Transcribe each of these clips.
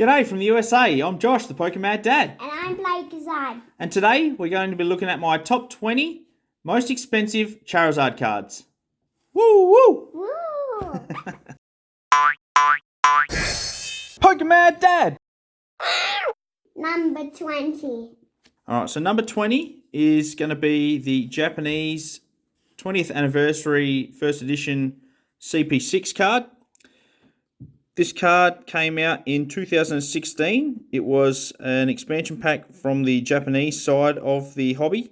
G'day from the USA, I'm Josh, the Pokemad Dad. And I'm Charizard. And today we're going to be looking at my top 20 most expensive Charizard cards. Woo woo! Woo! Pokemad Dad! Number 20. Alright, so number 20 is going to be the Japanese 20th Anniversary First Edition CP6 card. This card came out in 2016. It was an expansion pack from the Japanese side of the hobby.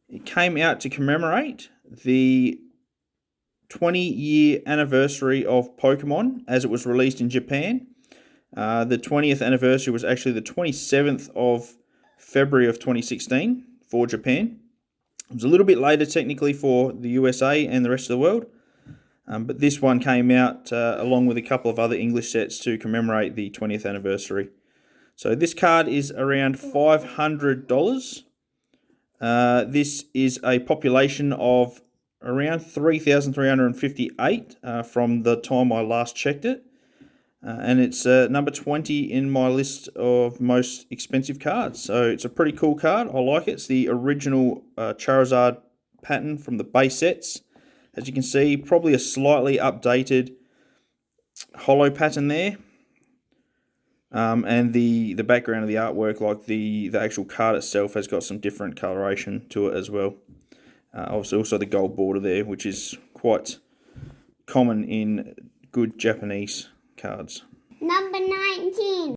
It came out to commemorate the 20-year anniversary of Pokemon as it was released in Japan. The 20th anniversary was actually the 27th of February of 2016 for Japan. It was a little bit later technically for the USA and the rest of the world. But this one came out along with a couple of other English sets to commemorate the 20th anniversary. So this card is around $500. This is a population of around 3,358 from the time I last checked it. And it's number 20 in my list of most expensive cards. So it's a pretty cool card. I like it. It's the original Charizard pattern from the base sets. As you can see, probably a slightly updated holo pattern there. And the background of the artwork, like the actual card itself, has got some different coloration to it as well. Obviously also the gold border there, which is quite common in good Japanese cards. Number 19.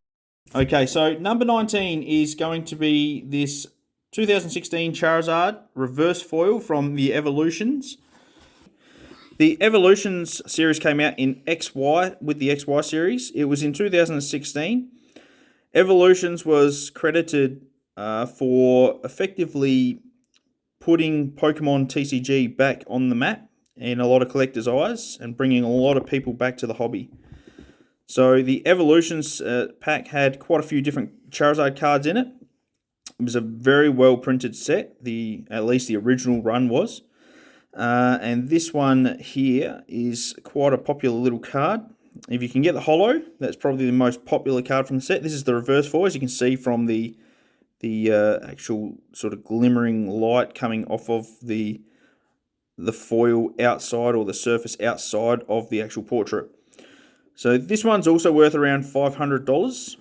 Okay, so number 19 is going to be this 2016 Charizard reverse foil from the Evolutions. The Evolutions series came out in XY with the XY series. It was in 2016. Evolutions was credited for effectively putting Pokemon TCG back on the map in a lot of collectors' eyes and bringing a lot of people back to the hobby. So the Evolutions pack had quite a few different Charizard cards in it. It was a very well printed set. At least the original run was. And this one here is quite a popular little card. If you can get the holo, that's probably the most popular card from the set. This is the reverse foil, as you can see from the actual sort of glimmering light coming off of the foil outside, or the surface outside of the actual portrait. So this one's also worth around $500.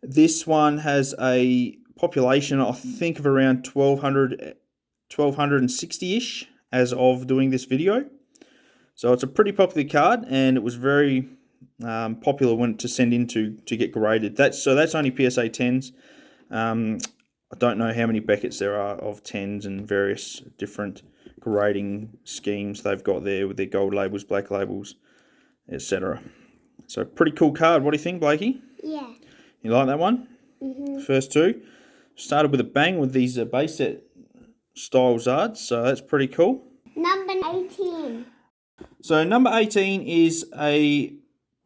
This one has a population, I think, of around 1,260-ish as of doing this video. So it's a pretty popular card, and it was very popular to send in to get graded. That's only PSA 10s. I don't know how many Beckett's there are of 10s and various different grading schemes they've got there with their gold labels, black labels, etc. So pretty cool card. What do you think, Blakey? Yeah. You like that one? Mm-hmm. First two. Started with a bang with these base set style Zards, so that's pretty cool. Number 18. So number 18 is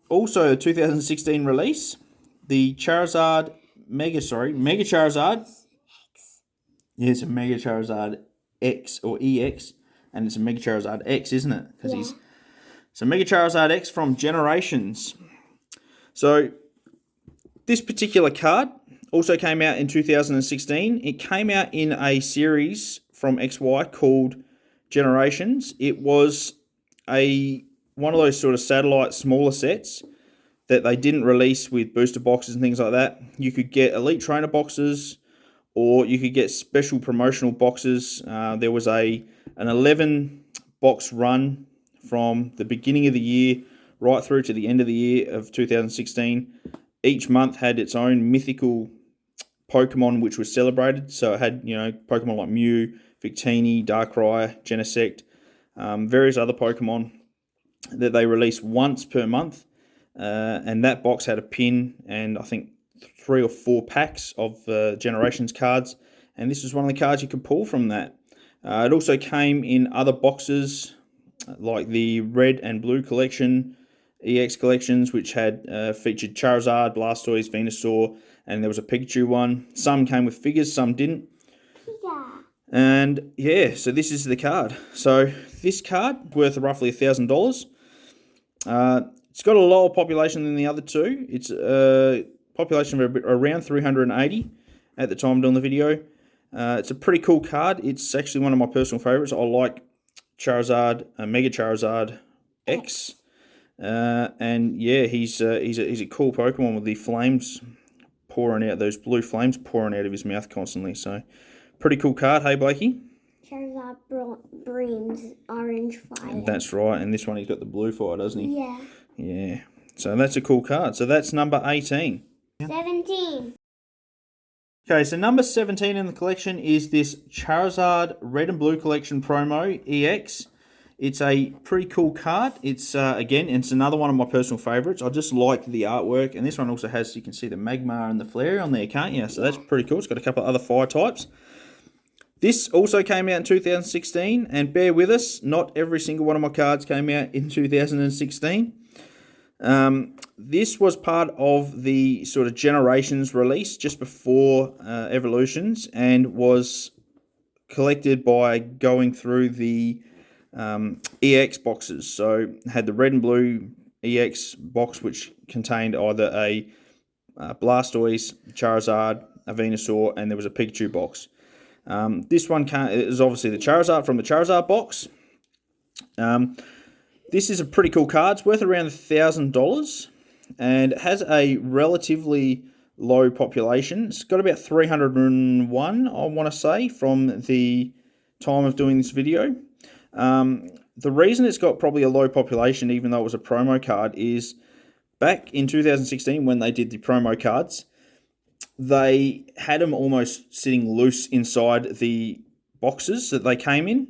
also a 2016 release. The Charizard Mega Charizard. Yeah, it's a Mega Charizard X or EX, and it's a Mega Charizard X, isn't it? Because it's a Mega Charizard X from Generations. So this particular card also came out in 2016. It came out in a series from XY called Generations. It was one of those sort of satellite smaller sets that they didn't release with booster boxes and things like that. You could get Elite Trainer boxes, or you could get special promotional boxes. There was an 11 box run from the beginning of the year right through to the end of the year of 2016. Each month had its own mythical Pokemon which was celebrated. So it had, Pokemon like Mew, Victini, Darkrai, Genesect, various other Pokemon that they released once per month. And that box had a pin and I think 3 or 4 packs of Generations cards. And this was one of the cards you could pull from that. It also came in other boxes like the Red and Blue collection, EX collections, which had featured Charizard, Blastoise, Venusaur, and there was a Pikachu one. Some came with figures, some didn't. Yeah. And yeah, so this is the card. So this card worth roughly $1,000. It's got a lower population than the other two. It's a population of around 380 at the time doing the video. It's a pretty cool card. It's actually one of my personal favourites. I like Charizard, Mega Charizard X. And yeah, he's a cool Pokemon with the flames pouring out, those blue flames pouring out of his mouth constantly. So, pretty cool card, hey Blakey? Charizard Breams Orange Fire. That's right, and this one he's got the blue fire, doesn't he? Yeah. Yeah. So that's a cool card. So that's number 18. 17. Okay, so number 17 in the collection is this Charizard Red and Blue Collection Promo EX. It's a pretty cool card. It's, again, it's another one of my personal favourites. I just like the artwork. And this one also has, you can see the Magmar and the Flare on there, can't you? So that's pretty cool. It's got a couple of other fire types. This also came out in 2016. And bear with us, not every single one of my cards came out in 2016. This was part of the sort of Generations release just before Evolutions, and was collected by going through the EX boxes. So had the red and blue EX box, which contained either a Blastoise, Charizard, a Venusaur, and there was a Pikachu box. This one is obviously the Charizard from the Charizard box. This is a pretty cool card. It's worth around $1,000, and it has a relatively low population. It's got about 301, I want to say, from the time of doing this video. The reason it's got probably a low population, even though it was a promo card, is back in 2016 when they did the promo cards, they had them almost sitting loose inside the boxes that they came in.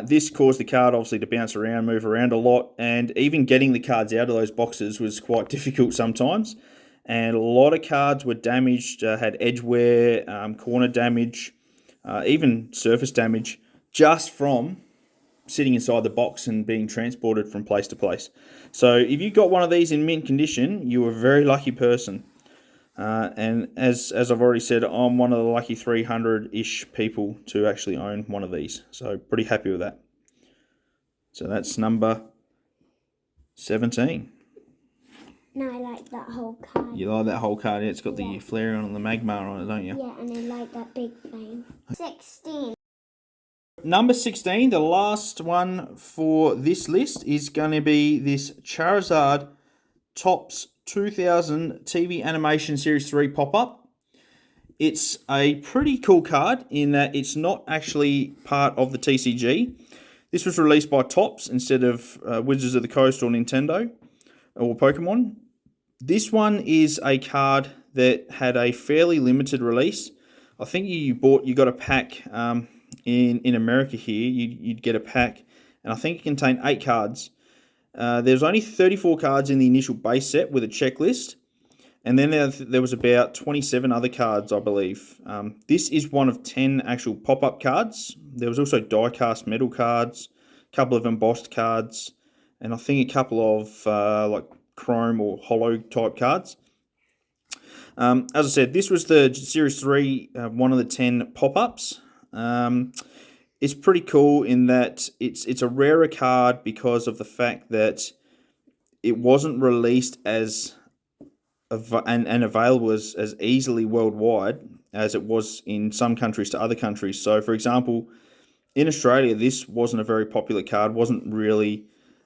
This caused the card obviously to bounce around, move around a lot, and even getting the cards out of those boxes was quite difficult sometimes. And a lot of cards were damaged, had edge wear, corner damage, even surface damage, just from sitting inside the box and being transported from place to place. So if you got one of these in mint condition, you were a very lucky person. And as I've already said, I'm one of the lucky 300-ish people to actually own one of these. So pretty happy with that. So that's number 17. No, I like that whole card. You like that whole card? Yeah, it's got the Flareon and the Magmar on it, don't you? Yeah, and I like that big flame. 16. Number 16, the last one for this list, is going to be this Charizard Topps 2000 TV Animation Series 3 pop-up. It's a pretty cool card in that it's not actually part of the TCG. This was released by Topps instead of Wizards of the Coast or Nintendo or Pokemon. This one is a card that had a fairly limited release. I think you got a pack in America here. You'd get a pack, and I think it contained 8 cards. There's only 34 cards in the initial base set with a checklist, and then there was about 27 other cards, I believe. This is one of 10 actual pop-up cards. There was also die-cast metal cards, a couple of embossed cards, and I think a couple of like chrome or hollow type cards. As I said, this was the Series 3, one of the 10 pop-ups. It's pretty cool in that it's a rarer card because of the fact that it wasn't released as and available as easily worldwide as it was in some countries to other countries. So, for example, in Australia, this wasn't a very popular card, wasn't really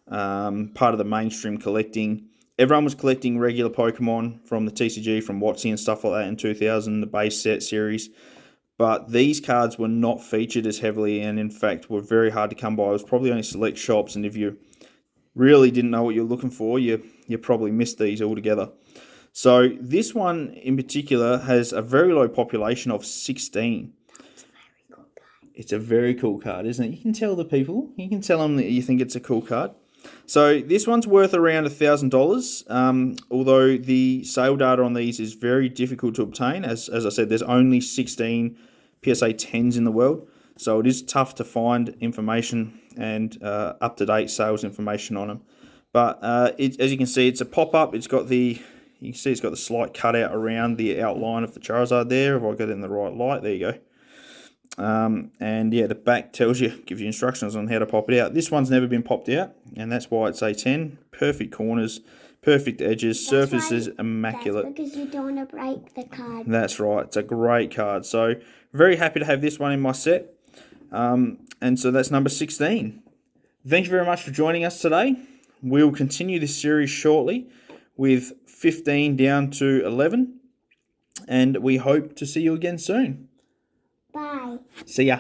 part of the mainstream collecting. Everyone was collecting regular Pokemon from the TCG, from WotC and stuff like that in 2000, the base set series. But these cards were not featured as heavily, and in fact were very hard to come by. It was probably only select shops, and if you really didn't know what you're looking for, you probably missed these altogether. So this one in particular has a very low population of 16. It's a very cool card, isn't it? You can tell the people. You can tell them that you think it's a cool card. So this one's worth around $1,000, although the sale data on these is very difficult to obtain. As I said, there's only 16 PSA 10s in the world, so it is tough to find information and up-to-date sales information on them. But as you can see, it's a pop-up. You can see it's got the slight cutout around the outline of the Charizard there. If I get it in the right light, there you go. And yeah, the back gives you instructions on how to pop it out. This one's never been popped out, and that's why it's a 10. Perfect corners, perfect edges, surface is immaculate. That's because you don't want to break the card. That's right. It's a great card. So very happy to have this one in my set. And so that's number 16. Thank you very much for joining us today. We'll continue this series shortly with 15 down to 11. And we hope to see you again soon. Bye. See ya.